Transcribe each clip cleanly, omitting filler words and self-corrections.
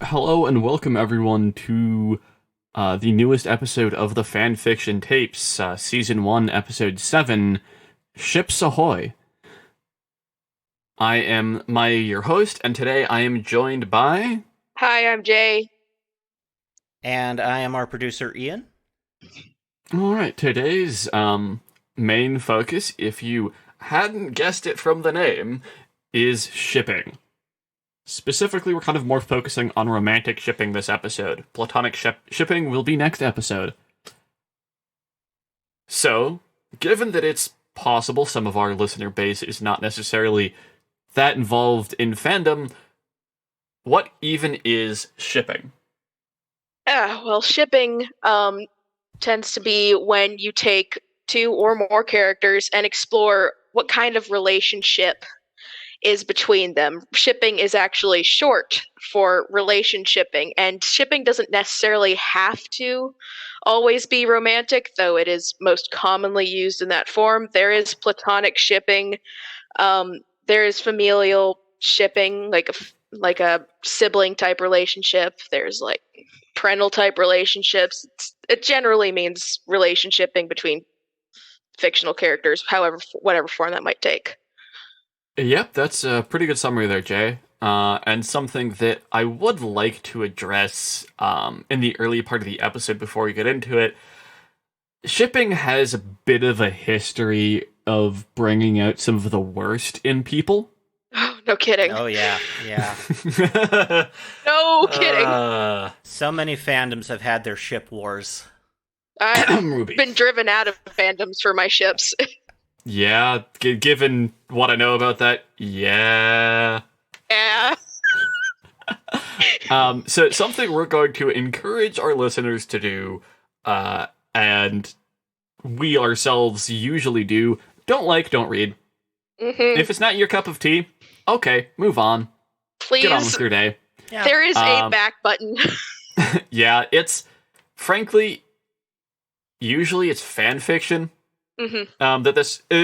Hello and welcome everyone to the newest episode of the Fanfiction Tapes, Season 1, Episode 7, Ships Ahoy. I am your host, and today I am joined by... Hi, I'm Jaye. And I am our producer, Ian. Alright, today's main focus, if you hadn't guessed it from the name, is shipping. Specifically, we're kind of more focusing on romantic shipping this episode. Platonic shipping will be next episode. So, given that it's possible some of our listener base is not necessarily that involved in fandom, what even is shipping? Shipping tends to be when you take two or more characters and explore what kind of relationship is between them. Shipping is actually short for relationshipping, and shipping doesn't necessarily have to always be romantic, though it is most commonly used in that form. There is platonic shipping. There is familial shipping, like a sibling type relationship. There's like parental type relationships. It generally means relationshiping between fictional characters, whatever form that might take. Yep, that's a pretty good summary there, Jay. And something that I would like to address in the early part of the episode before we get into it. Shipping has a bit of a history of bringing out some of the worst in people. Oh, no kidding. Oh, yeah. No kidding. So many fandoms have had their ship wars. I've been driven out of fandoms for my ships. Yeah, given what I know about that, yeah. Yeah. So something we're going to encourage our listeners to do, and we ourselves usually do, don't read. Mm-hmm. If it's not your cup of tea, okay, move on. Please. Get on with your day. Yeah. There is a back button. Yeah, it's, frankly, usually it's fan fiction. Mm-hmm.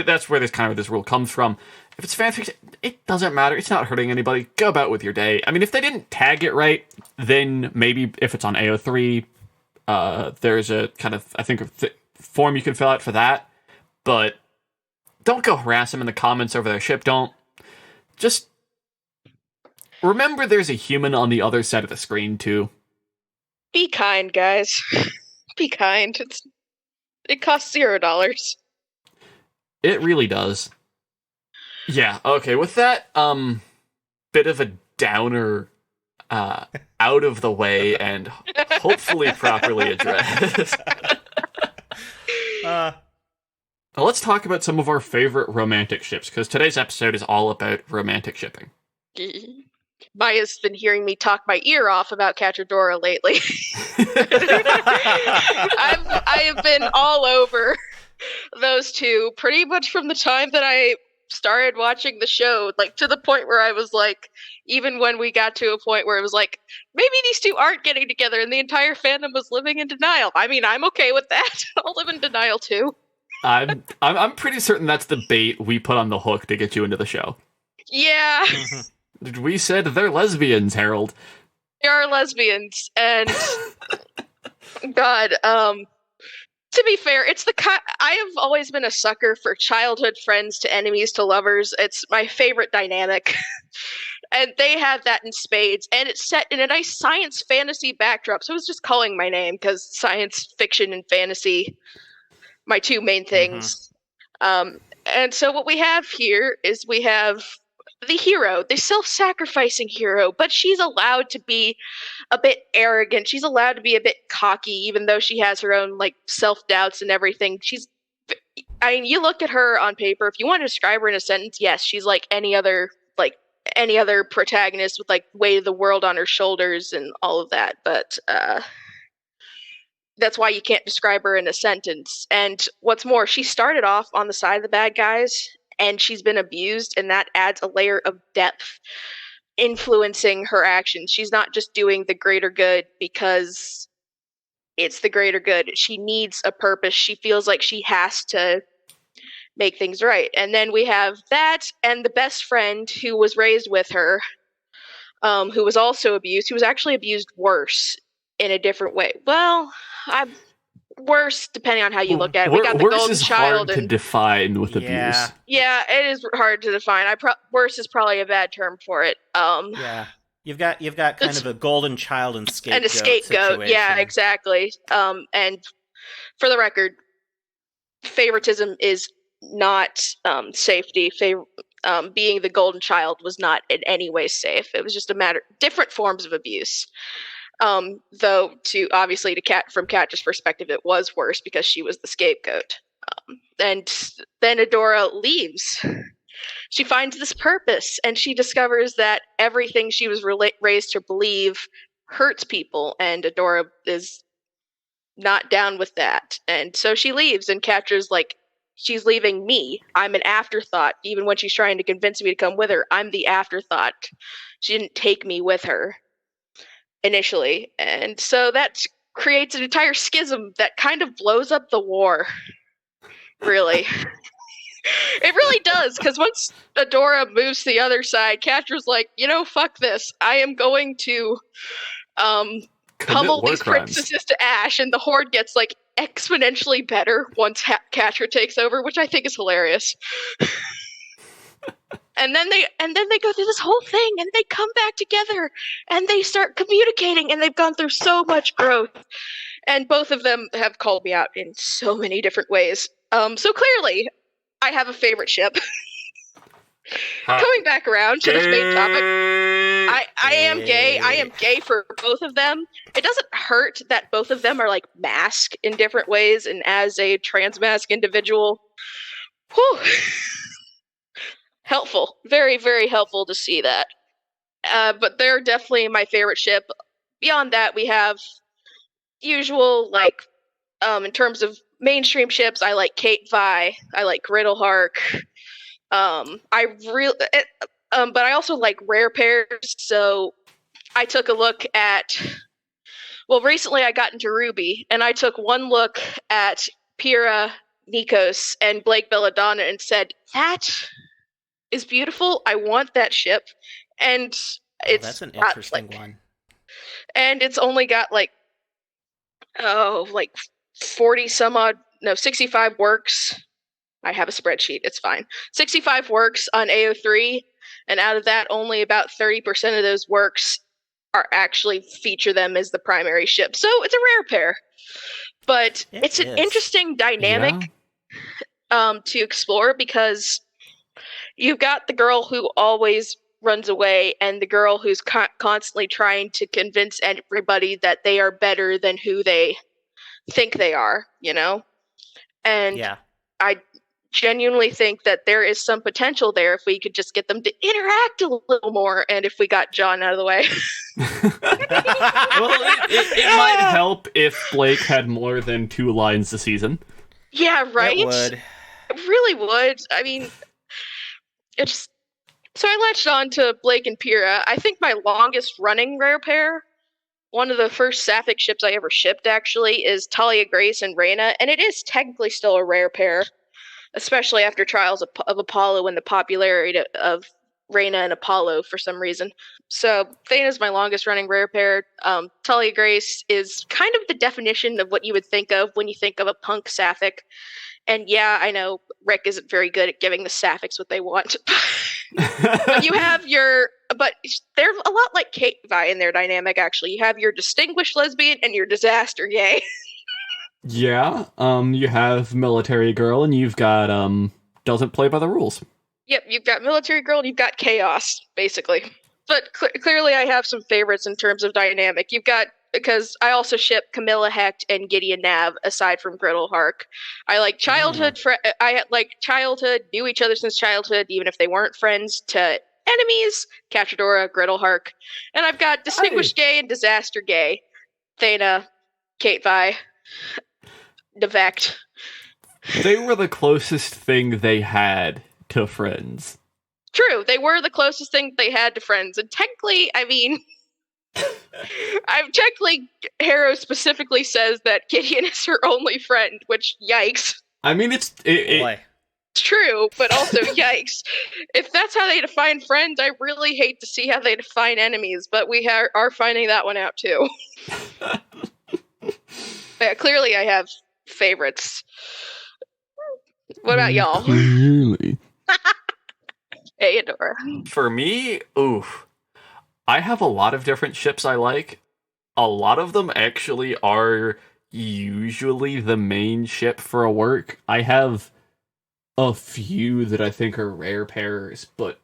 That's where this rule comes from. If it's fanfiction, it doesn't matter. It's not hurting anybody. Go about with your day. I mean, if they didn't tag it right, then maybe if it's on AO3, there's a kind of, I think, form you can fill out for that. But don't go harass them in the comments over their ship. Don't. Just remember there's a human on the other side of the screen, too. Be kind, guys. Be kind. It costs $0. It really does. Yeah, okay, with that, bit of a downer, out of the way and hopefully properly addressed. Now let's talk about some of our favorite romantic ships, because today's episode is all about romantic shipping. Maya's been hearing me talk my ear off about Cachadora lately. I have been all over those two pretty much from the time that I started watching the show, like to the point where I was like, even when we got to a point where it was like, maybe these two aren't getting together, and the entire fandom was living in denial. I mean, I'm okay with that. I'll live in denial too. I'm pretty certain that's the bait we put on the hook to get you into the show. Yeah. We said they're lesbians, Harold. They are lesbians, and God, to be fair, I have always been a sucker for childhood friends to enemies to lovers. It's my favorite dynamic. And they have that in spades, and it's set in a nice science fantasy backdrop. So I was just calling my name because science fiction and fantasy, my two main things. And so what we have here is we have the hero, the self-sacrificing hero, but she's allowed to be a bit arrogant. She's allowed to be a bit cocky, even though she has her own like self-doubts and everything. You look at her on paper, if you want to describe her in a sentence, yes, she's like any other protagonist with like weight of the world on her shoulders and all of that. But that's why you can't describe her in a sentence. And what's more, she started off on the side of the bad guys, and she's been abused, and that adds a layer of depth influencing her actions. She's not just doing the greater good because it's the greater good. She needs a purpose. She feels like she has to make things right. And then we have that and the best friend who was raised with her, who was also abused. He was actually abused worse in a different way. Well, I'm worse depending on how you look at it. We got the Worse golden is child, hard to and define with Yeah. abuse. yeah, it is hard to define. Worse is probably a bad term for it. Yeah. You've got kind It's- of a golden child and and a scapegoat scapegoat. situation. Yeah, exactly. And for the record, favoritism is not safety. Being the golden child was not in any way safe. It was just a matter different forms of abuse. Though from Katja's perspective, it was worse because she was the scapegoat. And then Adora leaves. She finds this purpose, and she discovers that everything she was raised to believe hurts people, and Adora is not down with that. And so she leaves, and Katja's like, she's leaving me. I'm an afterthought. Even when she's trying to convince me to come with her, I'm the afterthought. She didn't take me with her initially. And so that creates an entire schism that kind of blows up the war. Really. It really does, because once Adora moves to the other side, Catra's like, fuck this. I am going to pummel these princesses to ash, and the Horde gets like exponentially better once Catra takes over, which I think is hilarious. And then they go through this whole thing, and they come back together, and they start communicating, and they've gone through so much growth. And both of them have called me out in so many different ways. So clearly, I have a favorite ship. Coming back around to this main topic, I am gay. I am gay for both of them. It doesn't hurt that both of them are like mask in different ways, and as a trans mask individual, whew, helpful. Very, very helpful to see that. But they're definitely my favorite ship. Beyond that, we have usual, like, in terms of mainstream ships, I like Kate Vi, I like Griddlehark. But I also like rare pairs, so I took a look at, recently I got into Ruby, and I took one look at Pyrrha, Nikos, and Blake Belladonna and said, that is beautiful, I want that ship, and that's an interesting one. And it's only got 65 works. I have a spreadsheet, it's fine. 65 works on AO3, and out of that, only about 30% of those works are actually feature them as the primary ship. So it's a rare pair. But it's an interesting dynamic to explore, because you've got the girl who always runs away, and the girl who's constantly trying to convince everybody that they are better than who they think they are, And I genuinely think that there is some potential there if we could just get them to interact a little more, and if we got John out of the way. Well, it might help if Blake had more than 2 lines a season. Yeah, right? It would. It really would. I mean, it's... So I latched on to Blake and Pyrrha. I think my longest running rare pair, one of the first sapphic ships I ever shipped, actually, is Talia Grace and Reyna, and it is technically still a rare pair, especially after Trials of Apollo and the popularity of Reyna and Apollo for some reason. So Thane's my longest running rare pair. Talia Grace is kind of the definition of what you would think of when you think of a punk sapphic. And yeah, I know Rick isn't very good at giving the sapphics what they want. But but they're a lot like Kate Vi in their dynamic, actually. You have your distinguished lesbian and your disaster gay. Yeah, you have military girl, and you've got, doesn't play by the rules. Yep, you've got military girl, and you've got chaos, basically. But clearly I have some favorites in terms of dynamic. Because I also ship Camilla Hecht and Gideon Nav, aside from Griddlehark. I like childhood, knew each other since childhood, even if they weren't friends, to enemies, Cachadora, Griddlehark. And I've got Distinguished Gay and Disaster Gay, Thana, Kate Vi, Devect. They were the closest thing they had to friends. True, they were the closest thing they had to friends. And technically, Harrow specifically says that Gideon is her only friend, which, yikes. I mean, It's true, but also yikes. If that's how they define friends, I really hate to see how they define enemies, but we are finding that one out too. Yeah, clearly I have favorites. What about y'all? Clearly. Hey, Adora. For me, I have a lot of different ships I like. A lot of them actually are usually the main ship for a work. I have a few that I think are rare pairs, but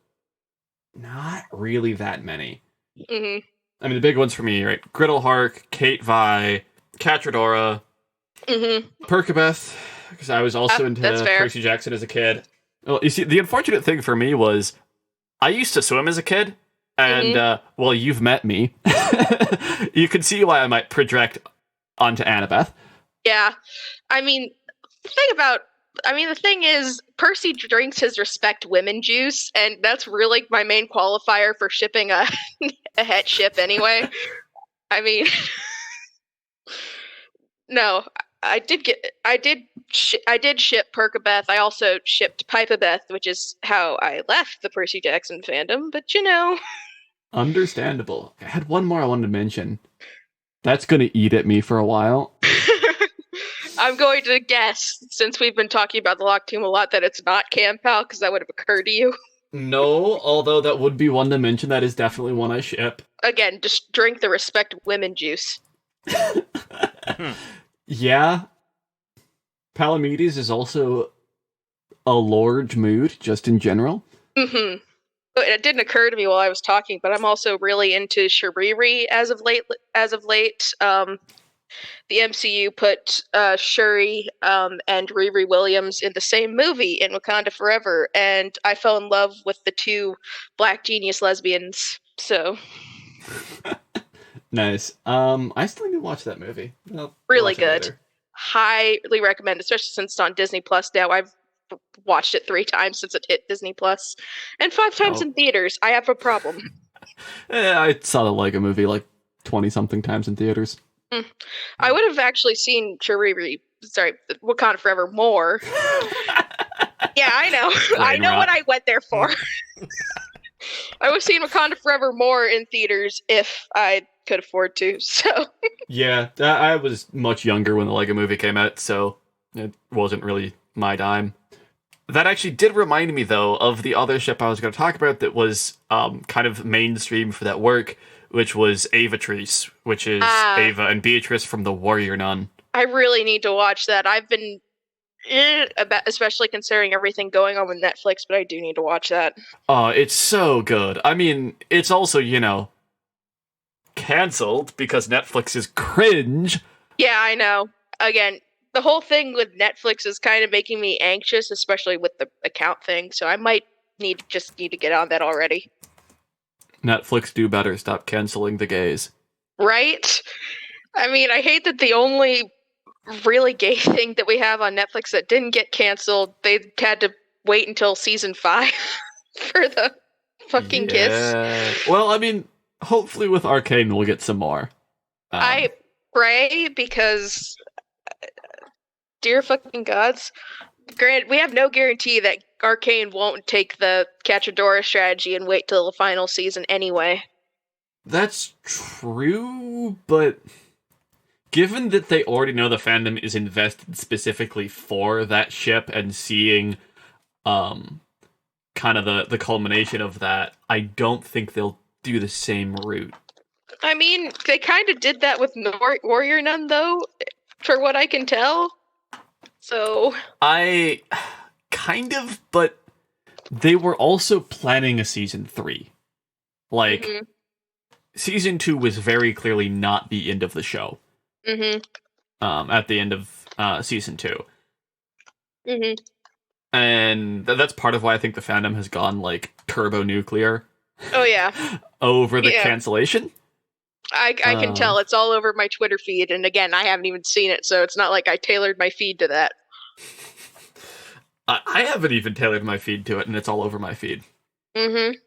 not really that many. Mm-hmm. I mean, the big ones for me, right? Griddlehark, Kate Vi, Catradora, Perkabeth, because I was also into Percy Jackson as a kid. Well, you see, the unfortunate thing for me was I used to swim as a kid, and, well, you've met me. You can see why I might project onto Annabeth. Yeah. I mean, the thing is, Percy drinks his respect women juice, and that's really my main qualifier for shipping a het ship anyway. I mean, no, I did ship Perkabeth. I also shipped Pipabeth, which is how I left the Percy Jackson fandom, but you know. Understandable. I had one more I wanted to mention. That's going to eat at me for a while. I'm going to guess, since we've been talking about the Lock Tomb a lot, that it's not Campal, because that would have occurred to you. No, although that would be one to mention. That is definitely one I ship. Again, just drink the respect women juice. Yeah. Palamedes is also a large mood, just in general. Mm-hmm. It didn't occur to me while I was talking, but I'm also really into Shuriri as of late. The MCU put Shuri and Riri Williams in the same movie in Wakanda Forever, and I fell in love with the two Black genius lesbians. So nice. I still need to watch that movie. Really good. Highly recommend, especially since it's on Disney Plus now. I've watched it 3 times since it hit Disney Plus, and 5 times in theaters. I have a problem. I saw the Lego movie like 20-something times in theaters. I would have actually seen Wakanda Forever more. Yeah, I know. I know what I went there for. I would have seen Wakanda Forever more in theaters if I could afford to, so. Yeah, I was much younger when the Lego movie came out, so it wasn't really my dime. That actually did remind me, though, of the other ship I was going to talk about that was kind of mainstream for that work, which was Avatrice, which is Ava and Beatrice from The Warrior Nun. I really need to watch that. I've been, especially considering everything going on with Netflix, but I do need to watch that. Oh, it's so good. I mean, it's also, canceled because Netflix is cringe. Yeah, I know. Again, the whole thing with Netflix is kind of making me anxious, especially with the account thing, so I might need to get on that already. Netflix, do better. Stop canceling the gays. Right? I mean, I hate that the only really gay thing that we have on Netflix that didn't get canceled, they had to wait until season 5 for the fucking kiss. Well, I mean, hopefully with Arcane we'll get some more. I pray, because dear fucking gods. Granted, we have no guarantee that Arcane won't take the Catradora strategy and wait till the final season anyway. That's true, but given that they already know the fandom is invested specifically for that ship and seeing kind of the culmination of that, I don't think they'll do the same route. I mean, they kind of did that with Warrior Nun, though, for what I can tell. So I kind of, but they were also planning a season 3. Like, season 2 was very clearly not the end of the show. At the end of season 2. And that's part of why I think the fandom has gone, like, turbo nuclear. Oh, yeah. over the cancellation. I can tell. It's all over my Twitter feed, and again, I haven't even seen it, so it's not like I tailored my feed to that. I haven't even tailored my feed to it, and it's all over my feed. And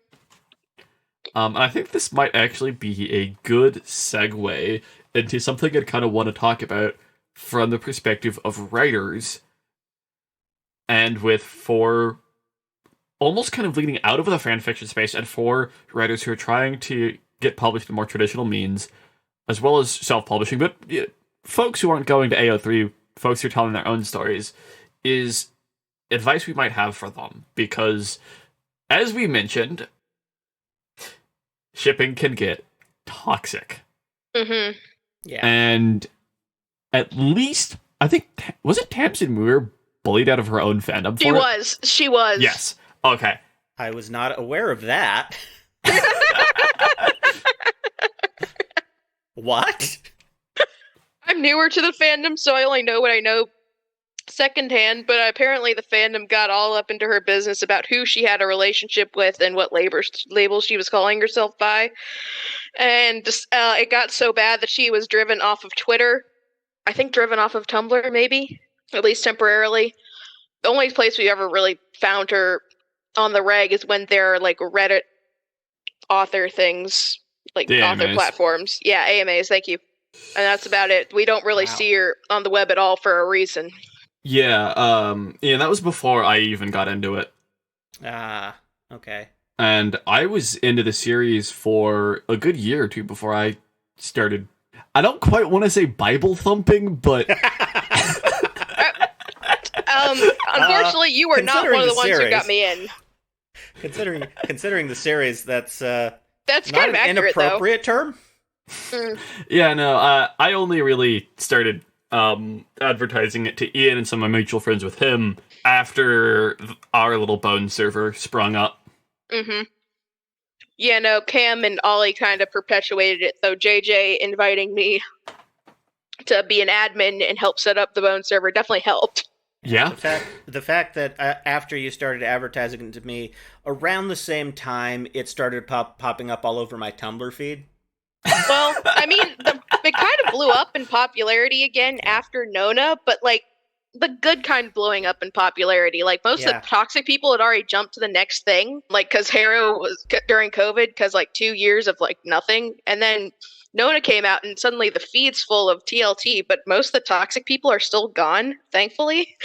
I think this might actually be a good segue into something I kind of want to talk about from the perspective of writers. and with 4 almost kind of leading out of the fanfiction space, and 4 writers who are trying to get published in more traditional means, as well as self-publishing, but folks who aren't going to AO3, folks who are telling their own stories, is advice we might have for them. Because, as we mentioned, shipping can get toxic. Mm-hmm. Yeah. And at least, I think, was it Tamsin Muir bullied out of her own fandom for it? She was. Yes. Okay. I was not aware of that. What? I'm newer to the fandom, so I only know what I know secondhand, but apparently the fandom got all up into her business about who she had a relationship with and what label she was calling herself by. And it got so bad that she was driven off of Twitter. I think driven off of Tumblr, maybe, at least temporarily. The only place we ever really found her on the reg is when there are like Reddit author things, like the author AMAs. platforms. Yeah, AMAs, thank you. And that's about it. We don't really see her on the web at all for a reason. Yeah, that was before I even got into it. Okay. And I was into the series for a good year or two before I started. I don't quite want to say Bible thumping, but Unfortunately, you were not one of the ones who got me in. Considering the series, that's kind not of an accurate, inappropriate term. yeah, no, I only really started advertising it to Ian and some of my mutual friends with him after our little Bone server sprung up. Mm-hmm. Yeah, no, Cam and Ollie kind of perpetuated it, though JJ inviting me to be an admin and help set up the Bone server definitely helped. Yeah. The fact that after you started advertising it to me, around the same time, it started popping up all over my Tumblr feed. Well, I mean, it kind of blew up in popularity again after Nona, but like the good kind blowing up in popularity. Like most of the toxic people had already jumped to the next thing, like because Harrow was during COVID, because like 2 years of like nothing, and then Nona came out, and suddenly the feed's full of TLT. But most of the toxic people are still gone, thankfully.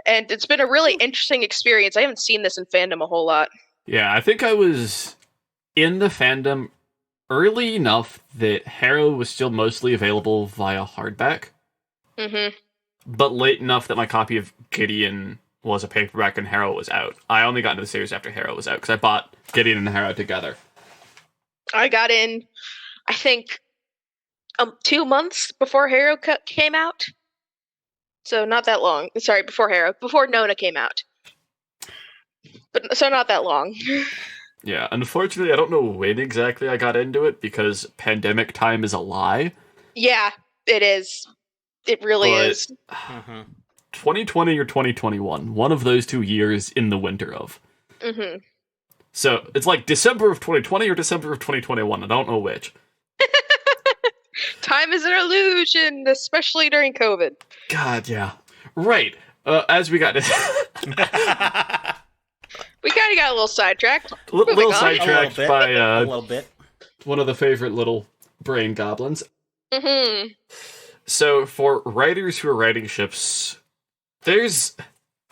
And it's been a really interesting experience. I haven't seen this in fandom a whole lot. Yeah, I think I was in the fandom early enough that Harrow was still mostly available via hardback. Mm-hmm. But late enough that my copy of Gideon was a paperback and Harrow was out. I only got into the series after Harrow was out, because I bought Gideon and Harrow together. I got in, I think, 2 months before Harrow came out. So not that long. Sorry, before Nona came out. But so not that long. Yeah, unfortunately, I don't know when exactly I got into it, because pandemic time is a lie. Yeah, it is. It really is. 2020 or 2021, one of those 2 years in the winter of. Mm-hmm. So it's like December of 2020 or December of 2021. I don't know which. Time is an illusion, especially during COVID. God, yeah. Right. As we got to... We kind of got a little sidetracked. little sidetracked by a little bit. One of the favorite little brain goblins. Mm-hmm. So for writers who are writing ships, there's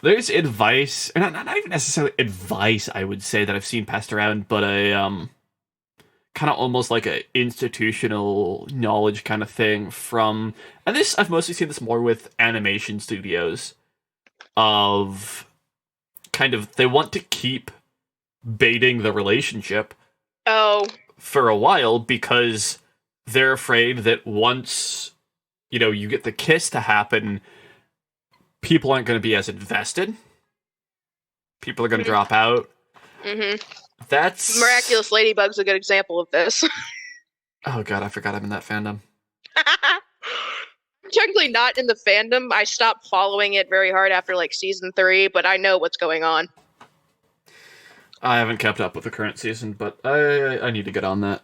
advice, and not even necessarily advice, I would say, that I've seen passed around, but a kind of almost like a institutional knowledge kind of thing from, and this I've mostly seen this more with animation studios, of kind of they want to keep baiting the relationship for a while, because they're afraid that once you get the kiss to happen, people aren't going to be as invested. People are going to drop out. Mm-hmm. That's... Miraculous Ladybug's a good example of this. Oh god, I forgot I'm in that fandom. I'm technically not in the fandom. I stopped following it very hard after like season 3, but I know what's going on. I haven't kept up with the current season, but I need to get on that.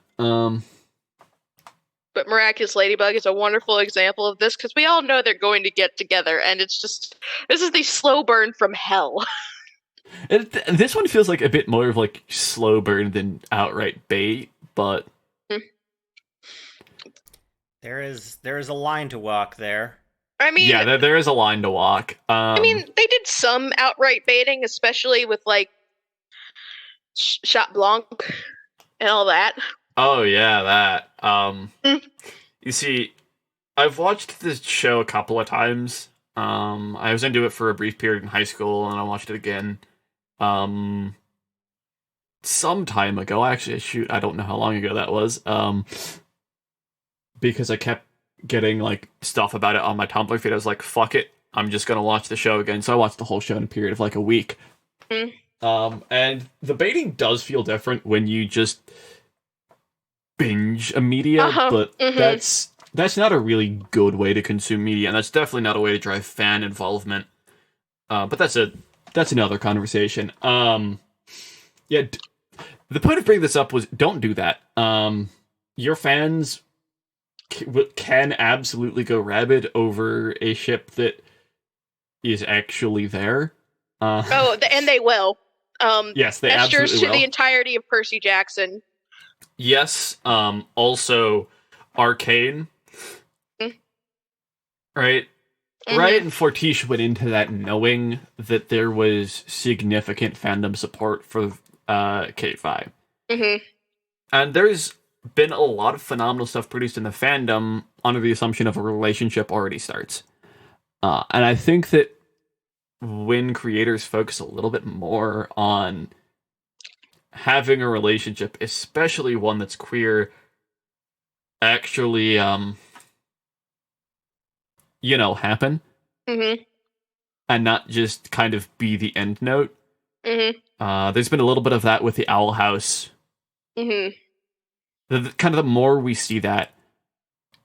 But Miraculous Ladybug is a wonderful example of this, because we all know they're going to get together, and it's just, this is the slow burn from hell. This one feels like a bit more of like slow burn than outright bait, but there is a line to walk there. I mean, Yeah, there is a line to walk. they did some outright baiting, especially with like Chat Blanc and all that. Oh yeah, that. Mm. You see, I've watched this show a couple of times. I was into it for a brief period in high school, and I watched it again. Um, some time ago, actually, shoot, I don't know how long ago that was. Because I kept getting like stuff about it on my Tumblr feed. I was like, fuck it, I'm just gonna watch the show again. So I watched the whole show in a period of like a week. Mm. And the baiting does feel different when you just binge a media, but that's not a really good way to consume media, and that's definitely not a way to drive fan involvement. But that's another conversation. Yeah, the point of bringing this up was don't do that. Your fans can absolutely go rabid over a ship that is actually there. And they will. Yes, they gestures absolutely to will. the entirety of Percy Jackson. Yes. Also, Arcane. Mm. Right. Mm-hmm. Riot and Fortiche went into that knowing that there was significant fandom support for K5. Mm-hmm. And there's been a lot of phenomenal stuff produced in the fandom under the assumption of a relationship already starts. And I think that when creators focus a little bit more on having a relationship, especially one that's queer, actually, happen. Mm-hmm. And not just kind of be the end note. Mm-hmm. There's been a little bit of that with the Owl House. Mm-hmm. The more we see that,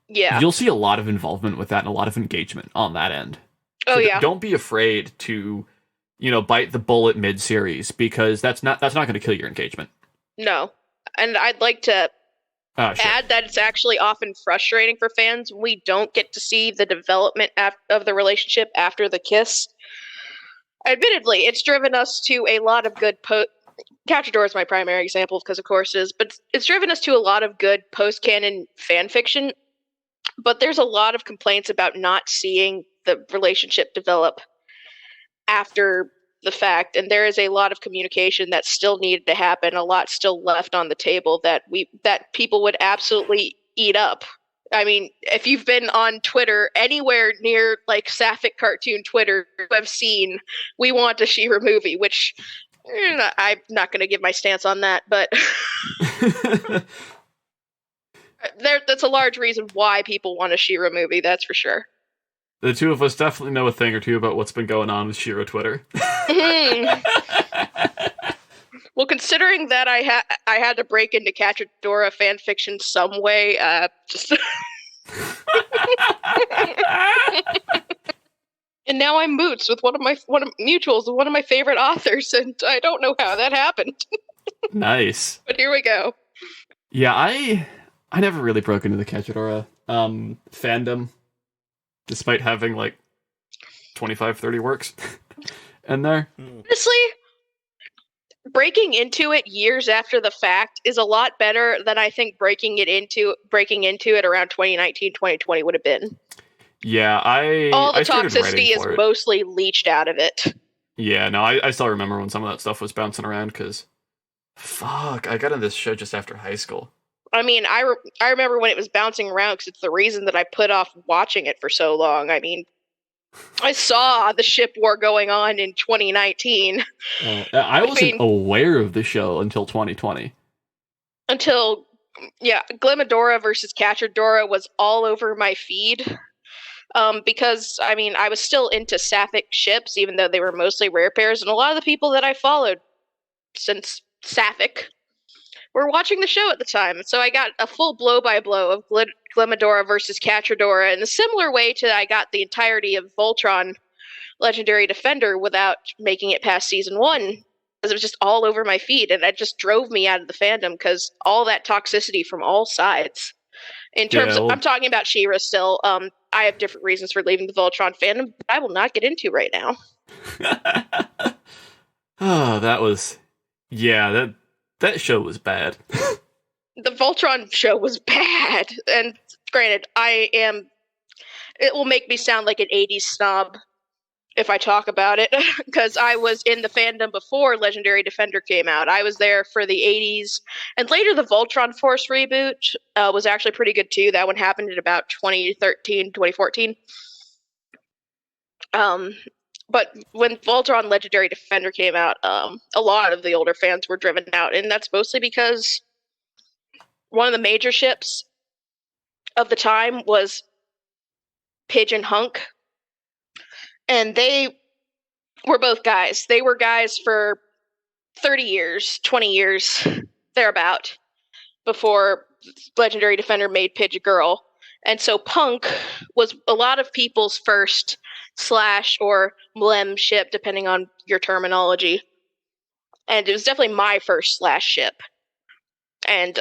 yeah, you'll see a lot of involvement with that and a lot of engagement on that end. Oh yeah. Don't be afraid to, bite the bullet mid-series, because that's not going to kill your engagement. No, and I'd like to add that it's actually often frustrating for fans when we don't get to see the development of the relationship after the kiss. Admittedly, it's driven us to a lot of good Cachador is my primary example because of course it is, but it's driven us to a lot of good post-canon fan fiction. But there's a lot of complaints about not seeing the relationship develop after the fact, and there is a lot of communication that still needed to happen, a lot still left on the table that people would absolutely eat up. I mean, if you've been on Twitter anywhere near like Sapphic cartoon Twitter, you have seen "We want a She-Ra movie," which I'm not going to give my stance on that, but that's a large reason why people want a She-Ra movie. That's for sure. The two of us definitely know a thing or two about what's been going on with She-Ra Twitter. Well, considering that I had to break into Cachadora fanfiction some way, just and now I'm moots with one of mutuals with one of my favorite authors, and I don't know how that happened. Nice. But here we go. Yeah, I never really broke into the Cachadora fandom, despite having like 25, 30 works in there. Honestly, breaking into it years after the fact is a lot better than I think breaking into it around 2019, 2020 would have been. Yeah, all the I toxicity is mostly leached out of it. Yeah, no, I still remember when some of that stuff was bouncing around, because fuck, I got into this show just after high school. I mean, I remember when it was bouncing around because it's the reason that I put off watching it for so long. I mean, I saw the ship war going on in 2019. I wasn't aware of the show until 2020. Glimmadora versus Cachadora was all over my feed. Because, I mean, I was still into Sapphic ships, even though they were mostly rare pairs, and a lot of the people that I followed since Sapphic were watching the show at the time. So I got a full blow-by-blow of Glimmadora versus Cachadora in a similar way to I got the entirety of Voltron Legendary Defender without making it past Season 1, because it was just all over my feed, and it just drove me out of the fandom, because all that toxicity from all sides. In terms of, I'm talking about She-Ra still. I have different reasons for leaving the Voltron fandom, but I will not get into right now. Oh, that was... Yeah, that show was bad. The Voltron show was bad. And granted, I am... it will make me sound like an 80s snob if I talk about it, because I was in the fandom before Legendary Defender came out. I was there for the 80s, and later the Voltron Force reboot was actually pretty good too. That one happened in about 2013, 2014. But when Voltron Legendary Defender came out, a lot of the older fans were driven out, and that's mostly because one of the major ships of the time was Pidge and Hunk, and they were both guys. They were guys for 30 years, 20 years, thereabout, before Legendary Defender made Pidge a girl. And so Punk was a lot of people's first slash or mlem ship, depending on your terminology. And it was definitely my first slash ship. And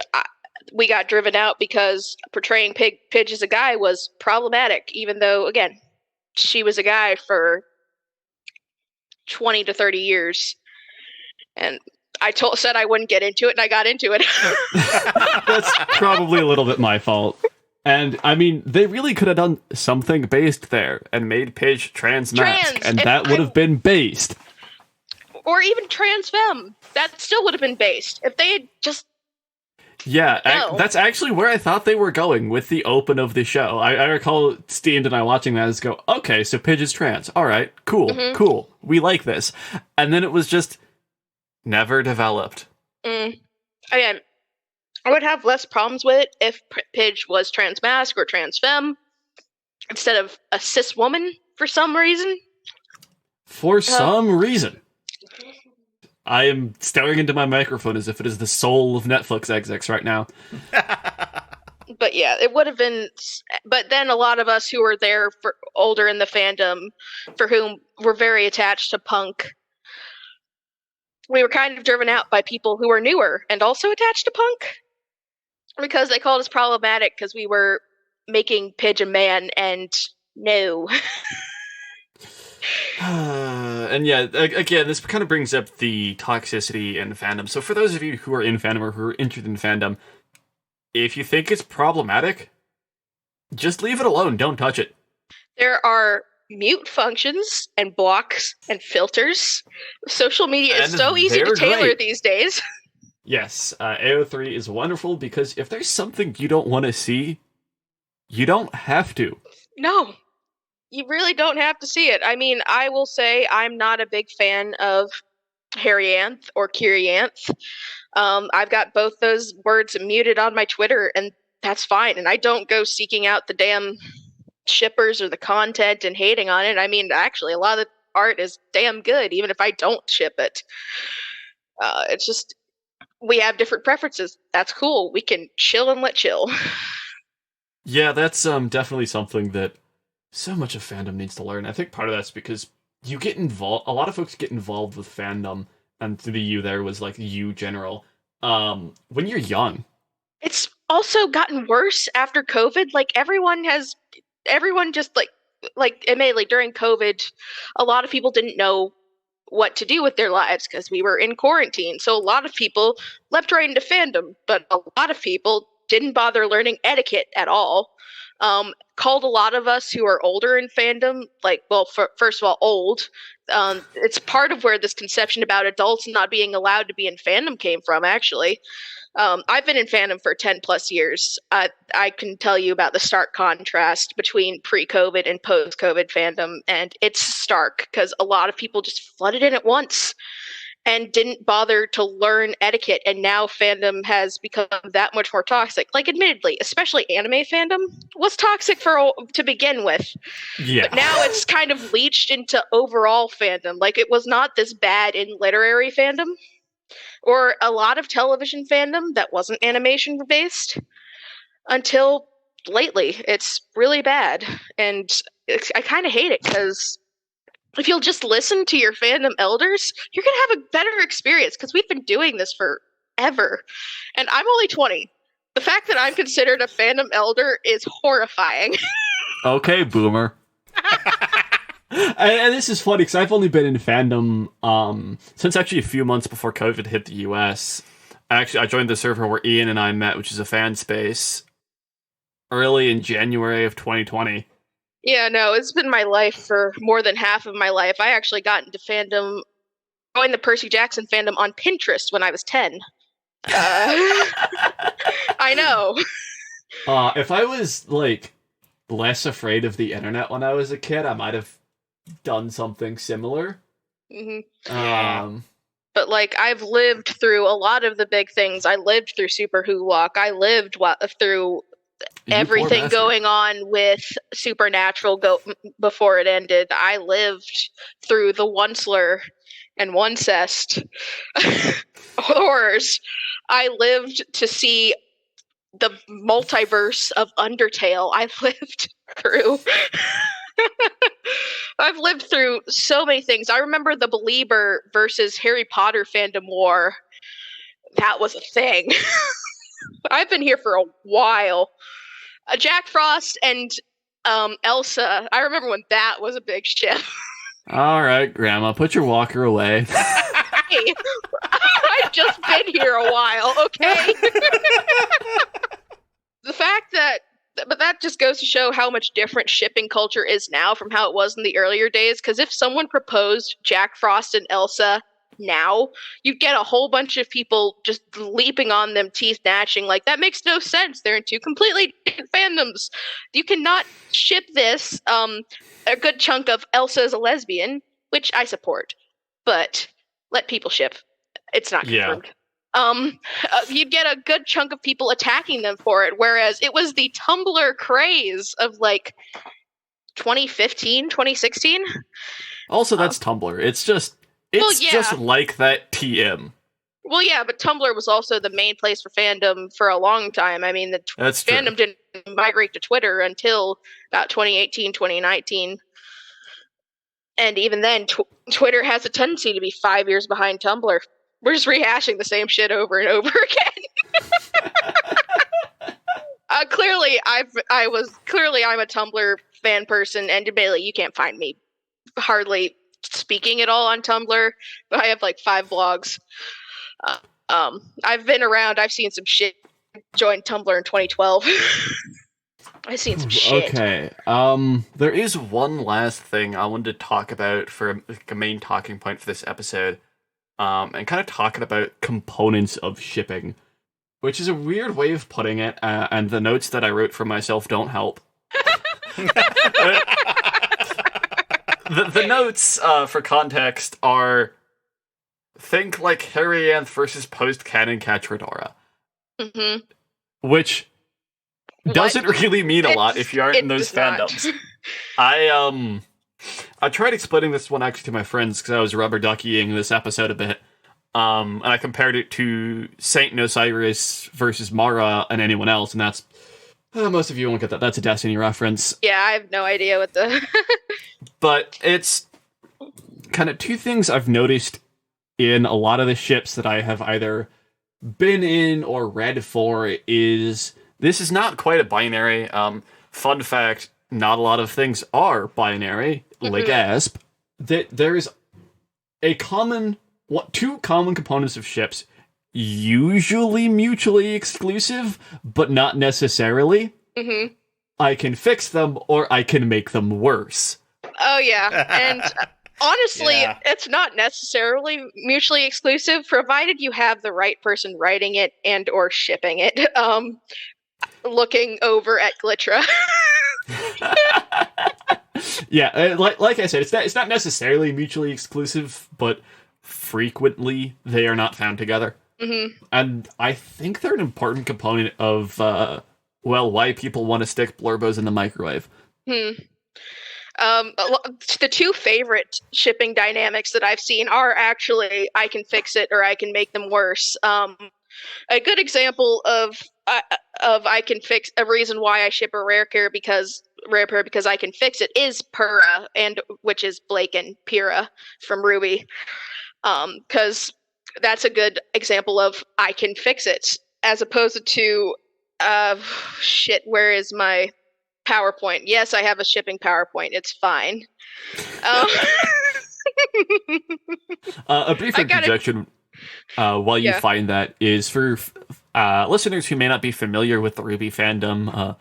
we got driven out because portraying Pidge as a guy was problematic, even though, again, she was a guy for 20 to 30 years. And I said I wouldn't get into it, and I got into it. That's probably a little bit my fault. And, I mean, they really could have done something based there and made Pidge trans-mask, and that would have been based. Or even trans-femme. That still would have been based. If they had just... Yeah, that's actually where I thought they were going with the open of the show. I recall Steamed and I watching that and go, okay, so Pidge is trans. All right, cool, cool. We like this. And then it was just never developed. Again, I would have less problems with it if Pidge was trans-mask or trans-femme instead of a cis woman for some reason. For some reason. I am staring into my microphone as if it is the soul of Netflix XX right now. But yeah, it would have been... But then a lot of us who were there for older in the fandom, for whom were very attached to Punk, we were kind of driven out by people who were newer and also attached to Punk. Because they called us problematic because we were making Pidge a man, and no. And yeah, again, this kind of brings up the toxicity in fandom. So for those of you who are in fandom or who are interested in fandom, if you think it's problematic, just leave it alone. Don't touch it. There are mute functions and blocks and filters. Social media is so easy to tailor these days. Yes, AO3 is wonderful because if there's something you don't want to see, you don't have to. No. You really don't have to see it. I mean, I will say I'm not a big fan of Harryanth or Kirianth. I've got both those words muted on my Twitter, and that's fine. And I don't go seeking out the damn shippers or the content and hating on it. I mean, actually, a lot of the art is damn good, even if I don't ship it. It's just, we have different preferences. That's cool. We can chill and let chill. Yeah, that's definitely something that so much of fandom needs to learn. I think part of that's because you get involved. A lot of folks get involved with fandom, and the you there was like you general. When you're young, it's also gotten worse after COVID. Like everyone just like admittedly during COVID, a lot of people didn't know what to do with their lives because we were in quarantine. So a lot of people leapt right into fandom, but a lot of people didn't bother learning etiquette at all. Called a lot of us who are older in fandom, like, well, first of all, old. It's part of where this conception about adults not being allowed to be in fandom came from, actually. I've been in fandom for 10 plus years. I can tell you about the stark contrast between pre-COVID and post-COVID fandom, and it's stark because a lot of people just flooded in at once and didn't bother to learn etiquette, and now fandom has become that much more toxic. Like, admittedly, especially anime fandom was toxic to begin with. Yeah. But now it's kind of leached into overall fandom. Like, it was not this bad in literary fandom, or a lot of television fandom that wasn't animation-based, until lately. It's really bad, and I kind of hate it, because if you'll just listen to your fandom elders, you're going to have a better experience, because we've been doing this forever. And I'm only 20. The fact that I'm considered a fandom elder is horrifying. Okay, boomer. And this is funny, because I've only been in fandom since actually a few months before COVID hit the US. I joined the server where Ian and I met, which is a fan space, early in January of 2020. Yeah, no, it's been my life for more than half of my life. I actually got into fandom, joined the Percy Jackson fandom on Pinterest when I was 10. I know. If I was like less afraid of the internet when I was a kid, I might have done something similar. hmm Um, But like, I've lived through a lot of the big things. I lived through Super Who Walk. I lived through you poor everything bastard. going on with Supernatural before it ended. I lived through the Onceler and Oncest horrors. I lived to see the multiverse of Undertale. I lived through. I've lived through so many things. I remember the Belieber versus Harry Potter fandom war. That was a thing. I've been here for a while. Jack Frost and Elsa. I remember when that was a big ship. All right, Grandma, put your walker away. Hey, I've just been here a while, okay? The fact but that just goes to show how much different shipping culture is now from how it was in the earlier days. Because if someone proposed Jack Frost and Elsa now, you'd get a whole bunch of people just leaping on them, teeth gnashing. Like, that makes no sense. They're in two completely different fandoms. You cannot ship this. A good chunk of Elsa is a lesbian, which I support, but let people ship. It's not confirmed. You'd get a good chunk of people attacking them for it, whereas it was the Tumblr craze of like 2015, 2016. Also, that's Tumblr. It's just like that TM. Well, yeah, but Tumblr was also the main place for fandom for a long time. I mean, That's fandom didn't migrate to Twitter until about 2018, 2019. And even then, Twitter has a tendency to be 5 years behind Tumblr. We're just rehashing the same shit over and over again. Clearly, I'm a Tumblr fan person, and admittedly, you can't find me hardly speaking at all on Tumblr, but I have like 5 blogs. I've been around. I've seen some shit. Joined Tumblr in 2012. I've seen some shit. Okay. There is one last thing I wanted to talk about for a main talking point for this episode. And kind of talking about components of shipping, which is a weird way of putting it, and the notes that I wrote for myself don't help. The notes, for context, are think like Harry Anth versus post-canon Catradora. Mm-hmm. Which doesn't really mean a lot if you aren't in those fandoms. I tried explaining this one actually to my friends because I was rubber duckying this episode a bit. And I compared it to Saint Osiris versus Mara and anyone else, and that's most of you won't get that. That's a Destiny reference. Yeah, I have no idea what the. But it's kind of two things I've noticed in a lot of the ships that I have either been in or read for is this is not quite a binary. Fun fact: not a lot of things are binary, like ASP. That there is two common components of ships, usually mutually exclusive, but not necessarily. Mm-hmm. I can fix them, or I can make them worse. Oh yeah, and honestly, it's not necessarily mutually exclusive, provided you have the right person writing it and or shipping it. Looking over at Glitra. Yeah, like I said, it's not necessarily mutually exclusive, but frequently they are not found together. Mm-hmm. And I think they're an important component of, why people want to stick Blurbos in the microwave. The two favorite shipping dynamics that I've seen are actually I can fix it or I can make them worse. A good example of I can fix a reason why I ship a rare pair because I can fix it is Pura, and which is Blake and Pyrrha from Ruby, because that's a good example of I can fix it as opposed to where is my PowerPoint? Yes, I have a shipping PowerPoint. It's fine. A brief interjection while you find that is for listeners who may not be familiar with the Ruby fandom,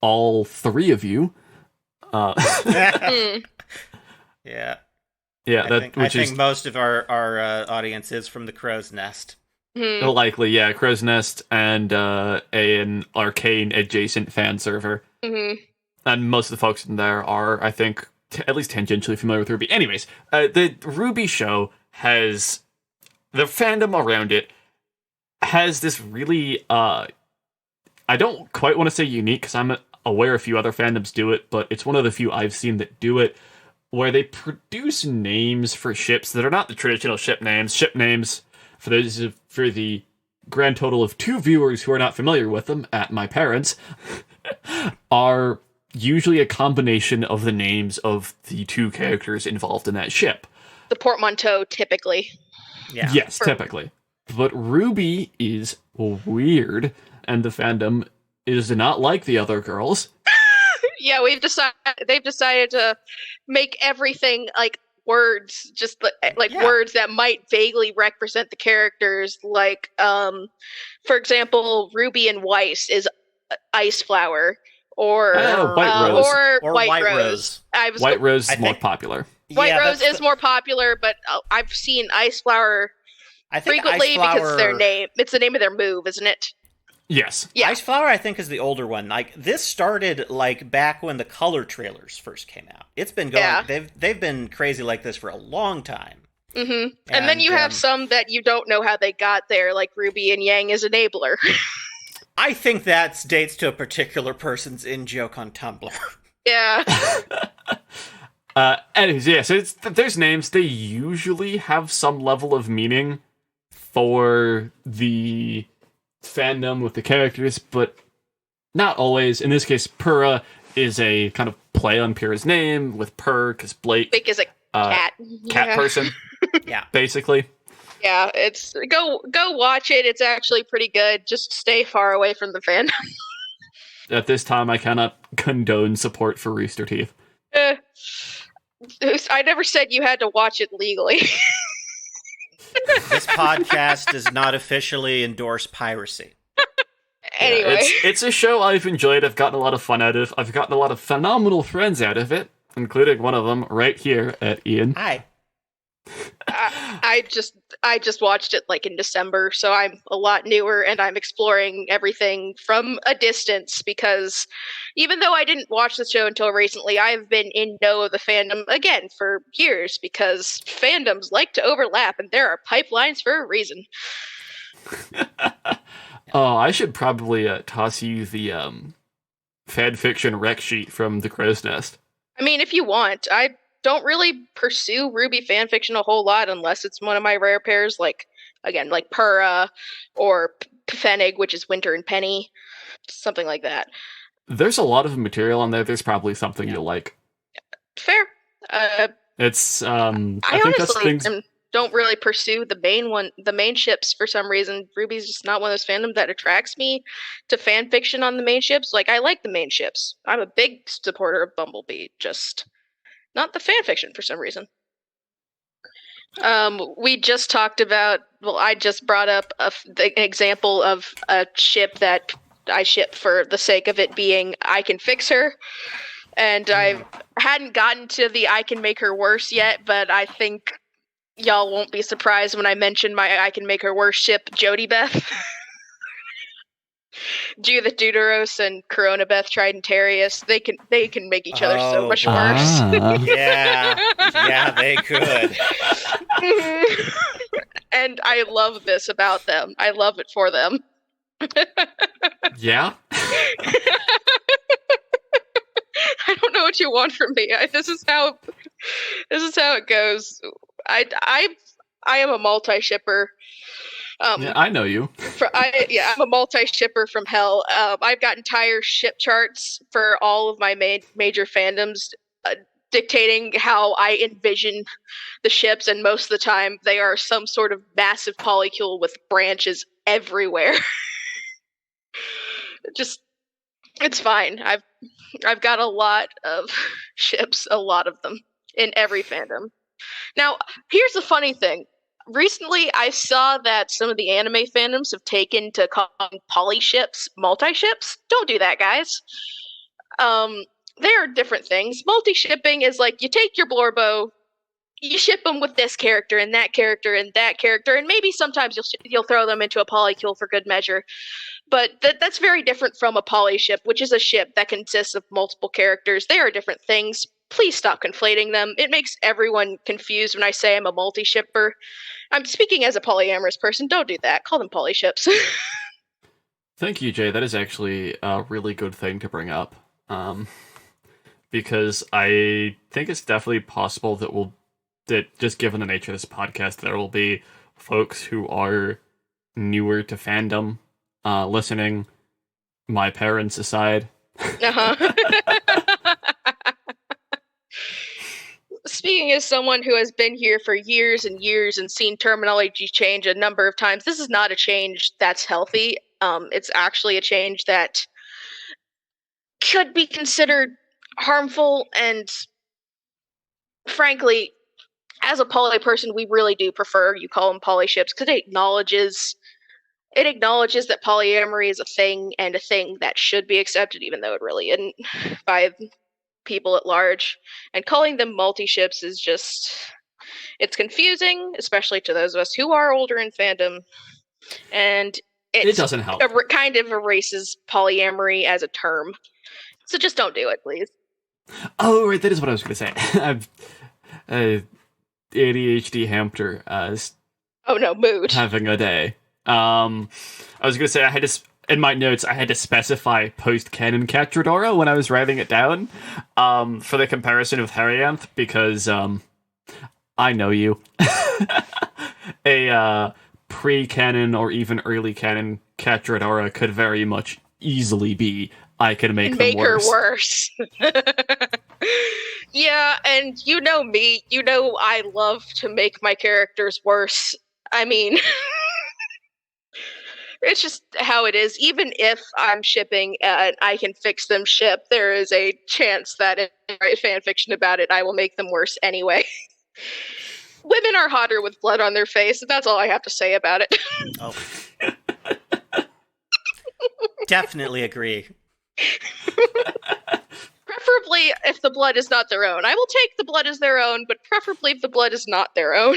all three of you, Mm. Yeah. Yeah, I think most of our audience is from the Crow's Nest. Mm. likely, yeah, Crow's Nest and an arcane adjacent fan server. Mm-hmm. And most of the folks in there are, I think, at least tangentially familiar with Ruby. Anyways, the Ruby show has the fandom around it has this really I don't quite want to say unique because I'm aware a few other fandoms do it, but it's one of the few I've seen that do it, where they produce names for ships that are not the traditional ship names. Ship names, for the grand total of 2 viewers who are not familiar with them, at my parents, are usually a combination of the names of the 2 characters involved in that ship. The portmanteau, typically. Yeah. Yes, typically. But Ruby is weird, and the fandom is not like the other girls. Yeah, they've decided to make everything like words, just like words that might vaguely represent the characters. Like, for example, Ruby and Weiss is ice flower, or White Rose. or White Rose. White Rose is more popular. White Rose is more popular, but I've seen ice flower frequently because it's their name. It's the name of their move, isn't it? Yes. Yeah. Ice Flower, I think, is the older one. Like, this started like back when the color trailers first came out. It's been going. Yeah. They've been crazy like this for a long time. Mm-hmm. And then you have some that you don't know how they got there, like Ruby and Yang as Enabler. I think that dates to a particular person's in-joke on Tumblr. Yeah. Anyways, yeah, so there's names. They usually have some level of meaning for the fandom with the characters, but not always. In this case, Purra is a kind of play on Pyrrha's name, with Purr, because Blake is a cat. Cat person. Yeah. Basically. Yeah, it's go watch it. It's actually pretty good. Just stay far away from the fandom. At this time, I cannot condone support for Rooster Teeth. I never said you had to watch it legally. This podcast does not officially endorse piracy. Anyway. Yeah, it's a show I've enjoyed. I've gotten a lot of fun out of. I've gotten a lot of phenomenal friends out of it, including one of them right here at Ian. Hi. I just watched it like in December, so I'm a lot newer and I'm exploring everything from a distance, because even though I didn't watch the show until recently, I've been in know of the fandom again for years, because fandoms like to overlap and there are pipelines for a reason. Oh, I should probably toss you the fan fiction rec sheet from the Crow's Nest. I mean, if you want. I don't really pursue Ruby fanfiction a whole lot unless it's one of my rare pairs, like Purra or Pfennig, which is Winter and Penny, something like that. There's a lot of material on there. There's probably something you'll like. Fair. It's I think honestly don't really pursue the main ships for some reason. Ruby's just not one of those fandom that attracts me to fan fiction on the main ships. Like, I like the main ships. I'm a big supporter of Bumblebee, just not the fan fiction for some reason. We just talked about, I just brought up an example of a ship that I ship for the sake of it being I Can Fix Her. And I hadn't gotten to the I Can Make Her Worse yet, but I think y'all won't be surprised when I mention my I Can Make Her Worse ship, Jody Beth. Judith Deuteros and Corona Beth Tridentarius, they can make each other so much worse. Yeah, they could. And I love this about them. I love it for them. Yeah? I don't know what you want from me. This is how it goes. I am a multi-shipper. Yeah, I know you. I'm a multi-shipper from hell. I've got entire ship charts for all of my major fandoms, dictating how I envision the ships, and most of the time they are some sort of massive polycule with branches everywhere. It's fine. I've got a lot of ships, a lot of them, in every fandom. Now, here's the funny thing. Recently, I saw that some of the anime fandoms have taken to calling polyships multi-ships. Don't do that, guys. they are different things. Multi-shipping is like, you take your Blorbo, you ship them with this character and that character and that character, and maybe sometimes you'll throw them into a polycule for good measure. But that's very different from a polyship, which is a ship that consists of multiple characters. They are different things. Please stop conflating them. It makes everyone confused when I say I'm a multi-shipper. I'm speaking as a polyamorous person. Don't do that. Call them polyships. Thank you, Jay. That is actually a really good thing to bring up. Because I think it's definitely possible that just given the nature of this podcast, there will be folks who are newer to fandom listening, my parents aside. Speaking as someone who has been here for years and years and seen terminology change a number of times, this is not a change that's healthy. It's actually a change that could be considered harmful, and frankly, as a poly person, we really do prefer you call them polyships because it acknowledges that polyamory is a thing and a thing that should be accepted, even though it really isn't by people at large. And calling them multi-ships is just, it's confusing, especially to those of us who are older in fandom, and it doesn't help. It kind of erases polyamory as a term. So just don't do it, please. Oh, right, that is what I was going to say. I've ADHD hamster. Oh no, mood. Having a day. I was going to say in my notes, I had to specify post-canon Catradora when I was writing it down for the comparison of Herianth, because I know you. A pre-canon or even early canon Catradora could very much easily be I can make them worse. Her worse. Yeah, and you know me. You know I love to make my characters worse. I mean, it's just how it is. Even if I'm shipping and I can fix them ship, there is a chance that if I write fanfiction about it, I will make them worse anyway. Women are hotter with blood on their face. That's all I have to say about it. Oh. Definitely agree. Preferably if the blood is not their own. I will take the blood as their own, but preferably if the blood is not their own.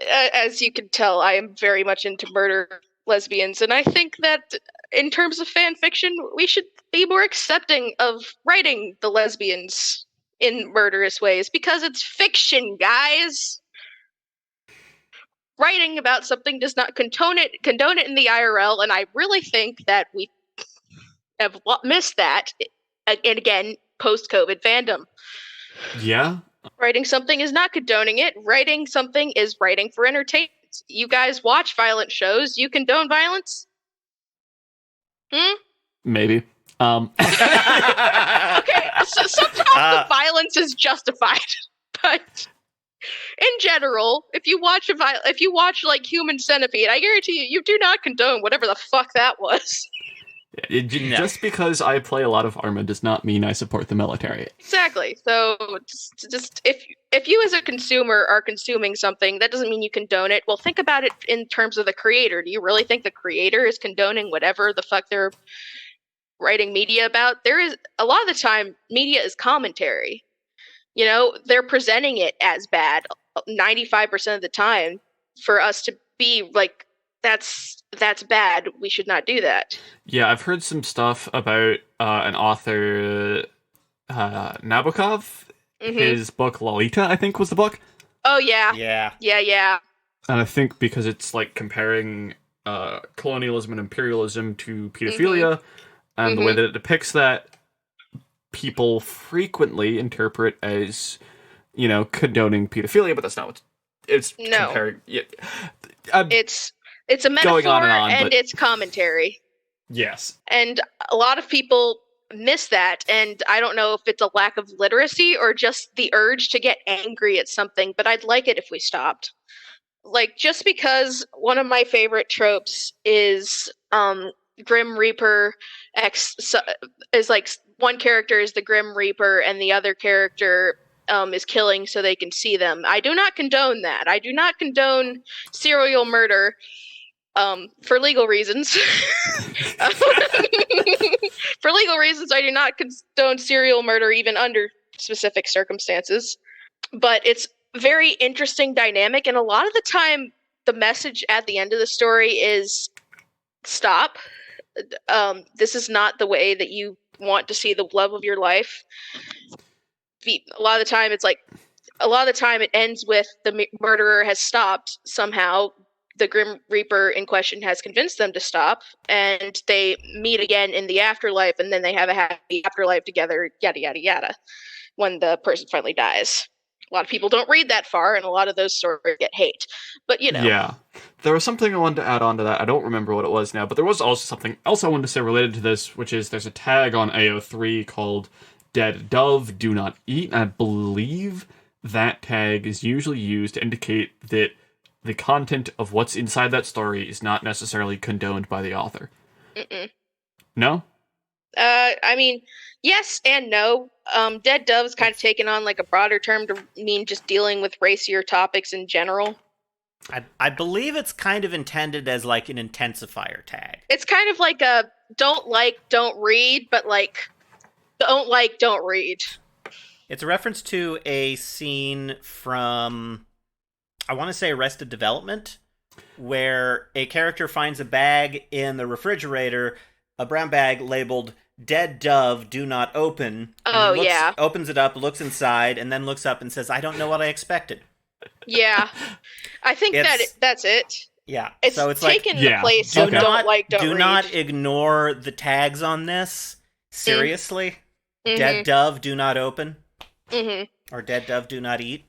As you can tell, I am very much into murder lesbians, and I think that in terms of fan fiction, we should be more accepting of writing the lesbians in murderous ways, because it's fiction, guys. Writing about something does not condone it in the IRL, and I really think that we have missed that, and again, post-COVID fandom. Yeah. Writing something is not condoning it. Writing something is writing for entertainment. You guys watch violent shows. You condone violence? Maybe. Okay, so sometimes the violence is justified, but in general, if you watch like Human Centipede, I guarantee you do not condone whatever the fuck that was. Just because I play a lot of Arma does not mean I support the military. Exactly. So just if you as a consumer are consuming something, that doesn't mean you condone it. Well, think about it in terms of the creator. Do you really think the creator is condoning whatever the fuck they're writing media about? There is a lot of the time media is commentary. You know, they're presenting it as bad 95% of the time for us to be like, that's bad. We should not do that. Yeah, I've heard some stuff about an author, Nabokov. Mm-hmm. His book Lolita, I think, was the book. Oh yeah, yeah. And I think because it's like comparing colonialism and imperialism to pedophilia, and the way that it depicts that, people frequently interpret as, you know, condoning pedophilia, but that's not what it's comparing. Yeah, It's a metaphor and it's commentary. Yes. And a lot of people miss that, and I don't know if it's a lack of literacy or just the urge to get angry at something, but I'd like it if we stopped. Like, just because one of my favorite tropes is Grim Reaper is like one character is the Grim Reaper and the other character is killing so they can see them. I do not condone that. I do not condone serial murder. For legal reasons. For legal reasons, I do not condone serial murder even under specific circumstances. But it's very interesting dynamic, and a lot of the time, the message at the end of the story is stop. This is not the way that you want to see the love of your life. A lot of the time, it ends with the murderer has stopped somehow. The Grim Reaper in question has convinced them to stop, and they meet again in the afterlife, and then they have a happy afterlife together, yada, yada, yada, when the person finally dies. A lot of people don't read that far, and a lot of those stories get hate. But, Yeah. There was something I wanted to add on to that. I don't remember what it was now, but there was also something else I wanted to say related to this, which is there's a tag on AO3 called Dead Dove, Do Not Eat, and I believe that tag is usually used to indicate that the content of what's inside that story is not necessarily condoned by the author. Mm-mm. No? I mean, yes and no. Dead Dove's kind of taken on like a broader term to mean just dealing with racier topics in general. I believe it's kind of intended as like an intensifier tag. It's kind of like a don't read, but like don't read. It's a reference to a scene from, I want to say, Arrested Development, where a character finds a bag in the refrigerator, a brown bag labeled Dead Dove, Do Not Open. Oh, yeah. Opens it up, looks inside, and then looks up and says, I don't know what I expected. Yeah. I think that's it. Yeah. It's so it's taken like, the place of don't read. Do not ignore the tags on this. Seriously. Mm-hmm. Dead Dove, Do Not Open. Mm-hmm. Or Dead Dove, Do Not Eat.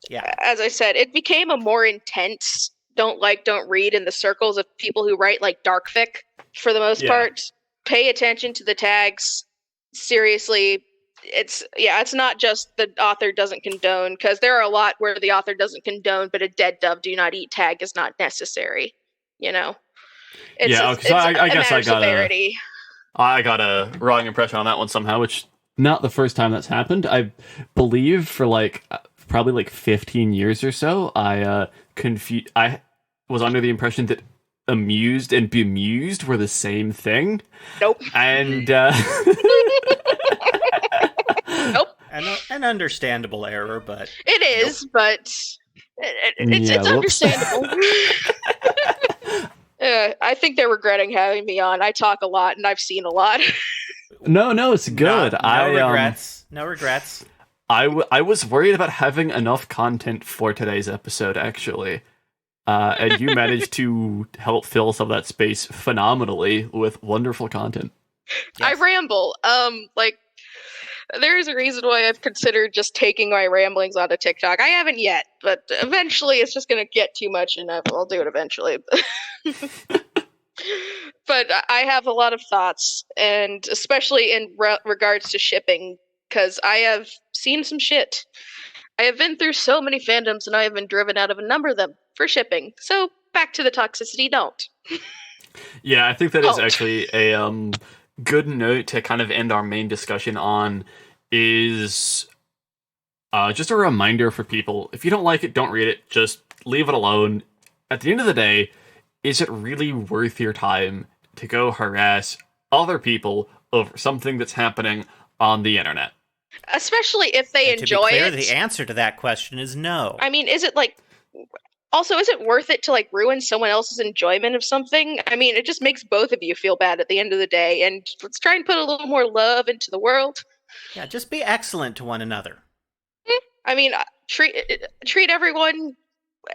Yeah. As I said, it became a more intense don't read in the circles of people who write like dark fic for the most part. Pay attention to the tags. Seriously, it's not just the author doesn't condone, because there are a lot where the author doesn't condone, but a Dead Dove Do Not Eat tag is not necessary. It's I guess severity. I got a wrong impression on that one somehow, which not the first time that's happened. I believe for probably 15 years or so, I was under the impression that amused and bemused were the same thing. Nope. And nope. An understandable error, but it is, nope. But it's understandable. I think they're regretting having me on. I talk a lot and I've seen a lot. No, it's good. No regrets. No regrets. I was worried about having enough content for today's episode, actually. And you managed to help fill some of that space phenomenally with wonderful content. Yes. I ramble. There is a reason why I've considered just taking my ramblings onto TikTok. I haven't yet, but eventually it's just going to get too much, and I'll do it eventually. But I have a lot of thoughts, and especially in regards to shipping, because I have seen some shit. I have been through so many fandoms, and I have been driven out of a number of them for shipping. So back to the toxicity, don't. Yeah, I think that is actually a good note to kind of end our main discussion on, is just a reminder for people. If you don't like it, don't read it. Just leave it alone. At the end of the day, is it really worth your time to go harass other people over something that's happening on the internet? Especially if they enjoy it. The answer to that question is no. I mean, is it worth it to ruin someone else's enjoyment of something? I mean, it just makes both of you feel bad at the end of the day, and let's try and put a little more love into the world. Yeah, just be excellent to one another. I mean, treat everyone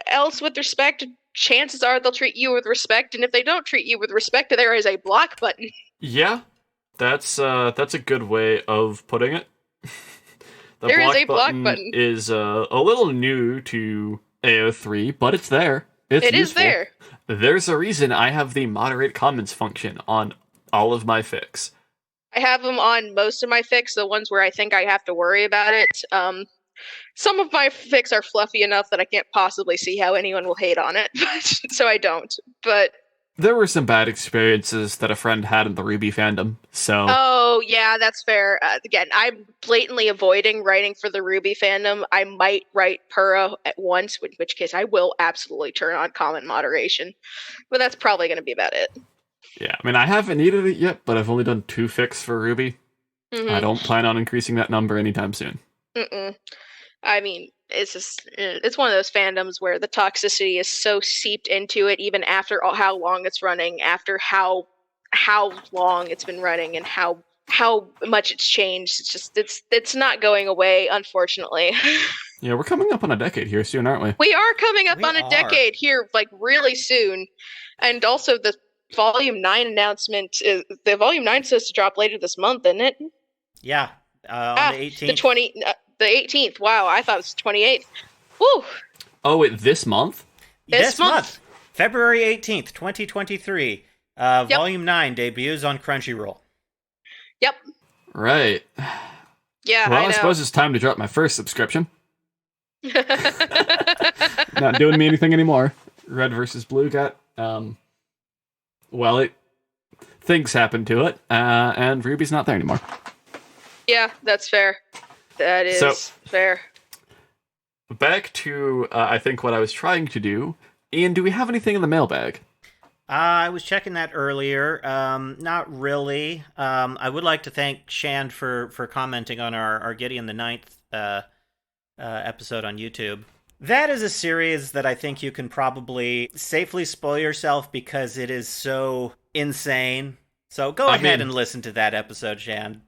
else with respect. Chances are they'll treat you with respect, and if they don't treat you with respect, there is a block button. Yeah, that's a good way of putting it. There is a block button. Is a little new to AO3, but it's there. It is there. There's a reason I have the moderate comments function on all of my fics. I have them on most of my fics, the ones where I think I have to worry about it. Some of my fics are fluffy enough that I can't possibly see how anyone will hate on it, so I don't. But there were some bad experiences that a friend had in the Ruby fandom. So Oh, yeah, that's fair. Again, I'm blatantly avoiding writing for the Ruby fandom. I might write Pura at once, in which case I will absolutely turn on comment moderation. But that's probably going to be about it. yeah, I mean, I haven't needed it yet, but I've only done 2 fics for Ruby. I don't plan on increasing that number anytime soon. I mean, it's one of those fandoms where the toxicity is so seeped into it, even after how long it's running, after how long it's been running, and how much it's changed. It's just it's not going away, unfortunately. Yeah, we're coming up on a decade here soon, aren't we? We are coming up on a decade here, like really soon, and also the Volume 9 announcement. The Volume 9 supposed to drop later this month, isn't it? Yeah, on the 18th. The 18th. Wow, I thought it was the 28th. Woo! Oh, wait, this month? This month. February 18th, 2023. Volume 9 debuts on Crunchyroll. Yep. Right. Yeah, well, I know. I suppose it's time to drop my first subscription. Not doing me anything anymore. Red versus Blue got, things happened to it, and Ruby's not there anymore. Yeah, that's fair. That is fair. Back to, I think, what I was trying to do. Ian, do we have anything in the mailbag? I was checking that earlier. Not really. I would like to thank Shand for commenting on our Gideon the Ninth episode on YouTube. That is a series that I think you can probably safely spoil yourself because it is so insane. So go ahead and listen to that episode, Shand.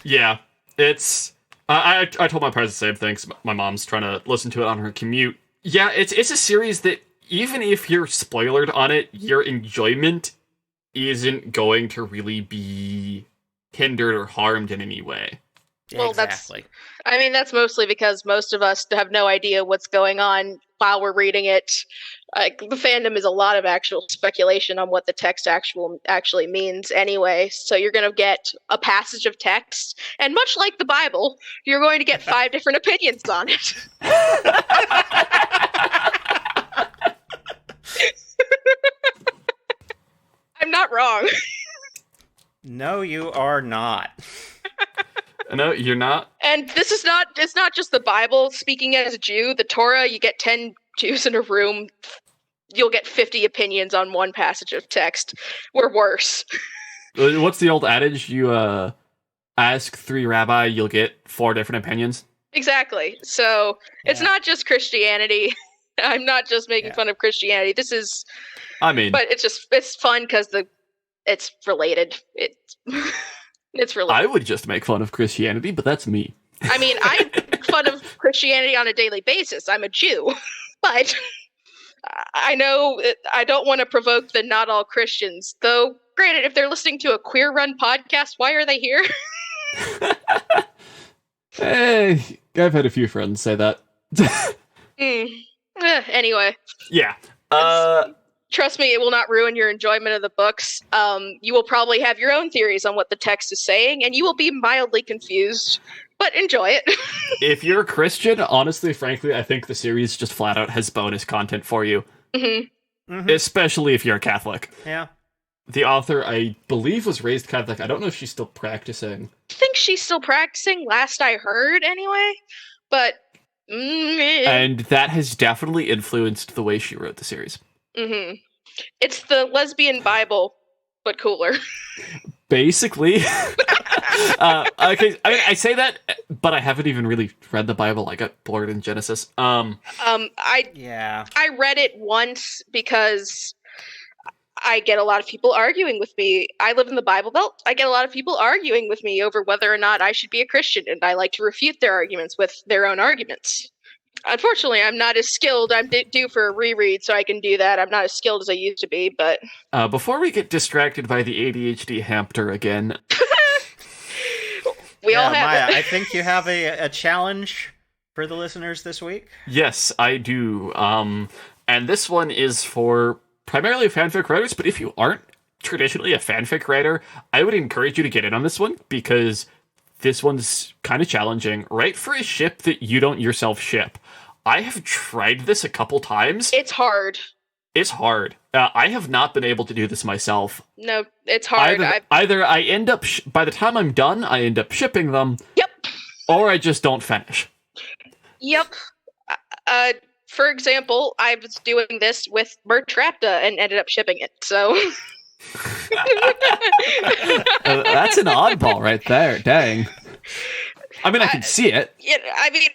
Yeah, it's... I told my parents the same thing. My mom's trying to listen to it on her commute. Yeah, it's a series that even if you're spoilered on it, your enjoyment isn't going to really be hindered or harmed in any way. Well, exactly. That's mostly because most of us have no idea what's going on while we're reading it. Like, the fandom is a lot of actual speculation on what the text actually means anyway. So you're going to get a passage of text, and much like the Bible, you're going to get 5 different opinions on it. I'm not wrong. No, you are not. No, you're not. And it's not just the Bible. Speaking as a Jew, the Torah, you get 10 Jews in a room, you'll get 50 opinions on one passage of text. We're worse. What's the old adage? You ask 3 rabbi, you'll get 4 different opinions? Exactly. So it's not just Christianity. I'm not just making fun of Christianity. This is... But it's fun because it's related. It's related. I would just make fun of Christianity, but that's me. I make fun of Christianity on a daily basis. I'm a Jew. But I know I don't want to provoke the not all Christians. Though, granted, if they're listening to a queer-run podcast, why are they here? Hey, I've had a few friends say that. Anyway. Yeah. Trust me, it will not ruin your enjoyment of the books. You will probably have your own theories on what the text is saying, and you will be mildly confused, but enjoy it. If you're a Christian, honestly, frankly, I think the series just flat out has bonus content for you. Mm-hmm. Especially if you're a Catholic. Yeah. The author, I believe, was raised Catholic. I don't know if she's still practicing. I think she's still practicing, last I heard, anyway. But... And that has definitely influenced the way she wrote the series. Mm-hmm. It's the lesbian Bible, but cooler. Basically. Okay, I say that, but I haven't even really read the Bible. I got bored in Genesis. I read it once because I get a lot of people arguing with me. I live in the Bible Belt. I get a lot of people arguing with me over whether or not I should be a Christian, and I like to refute their arguments with their own arguments. Unfortunately, I'm not as skilled. I'm due for a reread, so I can do that. I'm not as skilled as I used to be, but... Before we get distracted by the ADHD hamster again... we all have Maya, it. I think you have a challenge for the listeners this week. Yes, I do. And this one is for primarily fanfic writers, but if you aren't traditionally a fanfic writer, I would encourage you to get in on this one, because this one's kind of challenging. Write for a ship that you don't yourself ship. I have tried this a couple times. It's hard. It's hard. I have not been able to do this myself. No, it's hard. Either I end up, by the time I'm done, I end up shipping them. Yep. Or I just don't finish. Yep. For example, I was doing this with Mertrapta and ended up shipping it, so... That's an oddball right there. Dang. I mean, I can see it. Yeah, I mean,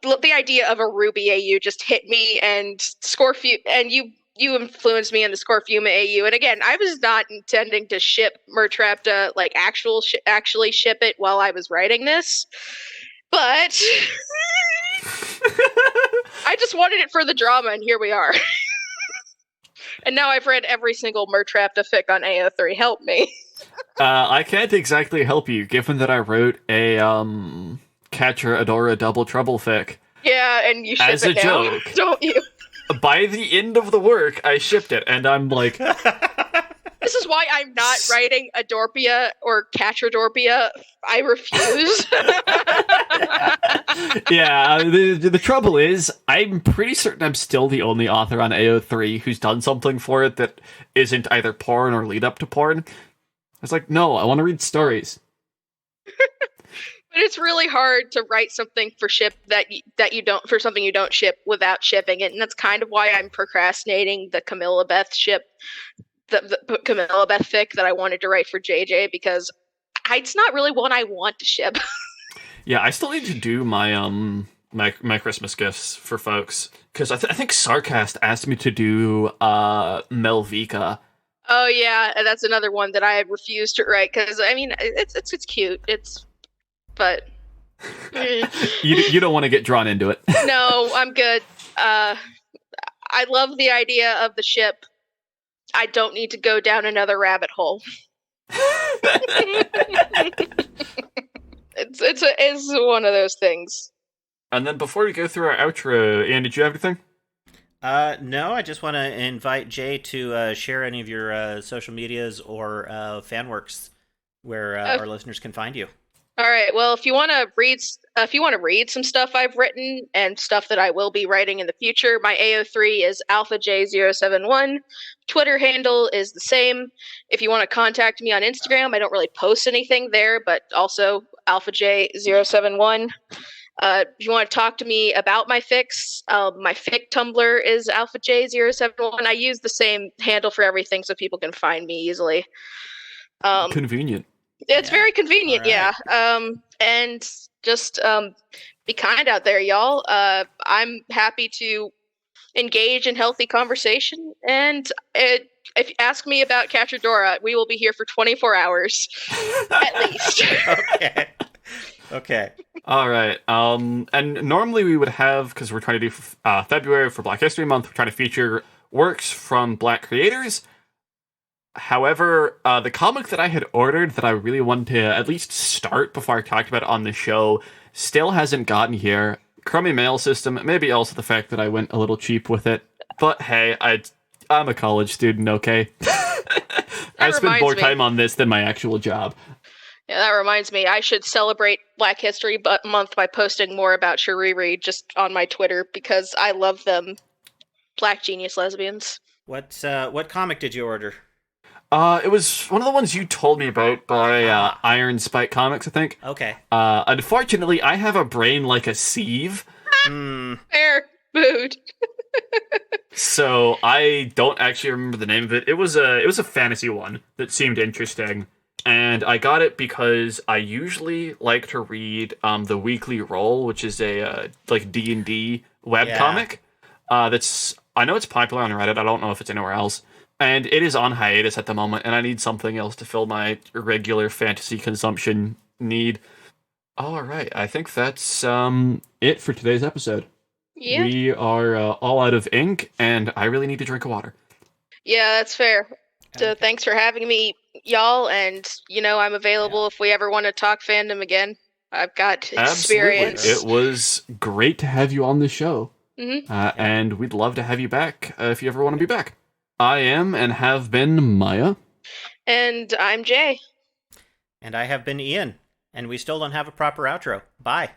the idea of a Ruby AU just hit me, and you influenced me in the Scorfuma AU. And again, I was not intending to ship Mertrapta, like actually ship it while I was writing this, but I just wanted it for the drama, and here we are. And now I've read every single Mertrapta fic on AO3. Help me. I can't exactly help you, given that I wrote a Catcher Adora Double Trouble fic. Yeah, and you ship as it a now, joke. don't you? By the end of the work, I shipped it, and I'm like... This is why I'm not writing Adorpia or Catradorpia. I refuse. Yeah, the trouble is, I'm pretty certain I'm still the only author on AO3 who's done something for it that isn't either porn or lead up to porn. I was like, no, I want to read stories. But it's really hard to write something for ship that you don't, for something you don't ship without shipping it, and that's kind of why I'm procrastinating the Camilla Beth ship, the Camilla Beth fic that I wanted to write for JJ, because it's not really one I want to ship. Yeah, I still need to do my my Christmas gifts for folks, because I think Sarcast asked me to do Melvika. Oh yeah, and that's another one that I refused to write, because I mean it's cute, but you don't want to get drawn into it. No, I'm good. I love the idea of the ship. I don't need to go down another rabbit hole. It's one of those things. And then before we go through our outro, Ian, did you have anything? No, I just want to invite Jay to share any of your social medias or fan works where our listeners can find you. All right. Well, if you want to read some stuff I've written and stuff that I will be writing in the future, my AO3 is AlphaJ071. Twitter handle is the same. If you want to contact me on Instagram, I don't really post anything there, but also AlphaJ071. If you want to talk to me about my fics, my fic Tumblr is AlphaJ071. I use the same handle for everything so people can find me easily. Convenient. It's very convenient, right. yeah. And just be kind out there, y'all. I'm happy to engage in healthy conversation. And if you ask me about Catradora, we will be here for 24 hours, at least. Okay. All right. And normally we would have, because we're trying to do February for Black History Month, we're trying to feature works from Black creators. However, the comic that I had ordered that I really wanted to at least start before I talked about it on the show still hasn't gotten here. Crummy mail system, maybe also the fact that I went a little cheap with it. But hey, I'm a college student, okay? I spend more time on this than my actual job. Yeah, that reminds me. I should celebrate Black History Month by posting more about Shariri just on my Twitter, because I love them. Black genius lesbians. What comic did you order? It was one of the ones you told me about by Iron Spike Comics, I think. Okay. Unfortunately, I have a brain like a sieve. Fair mood. So I don't actually remember the name of it. It was a fantasy one that seemed interesting, and I got it because I usually like to read the Weekly Roll, which is a like D&D webcomic. I know it's popular on Reddit. I don't know if it's anywhere else. And it is on hiatus at the moment, and I need something else to fill my regular fantasy consumption need. All right, I think that's it for today's episode. Yeah. We are all out of ink, and I really need to drink water. Yeah, that's fair. So thanks for having me, y'all, and, I'm available if we ever want to talk fandom again. I've got experience. Absolutely. It was great to have you on the show. Mm-hmm. And we'd love to have you back if you ever want to be back. I am and have been Maya. And I'm Jay. And I have been Ian. And we still don't have a proper outro. Bye.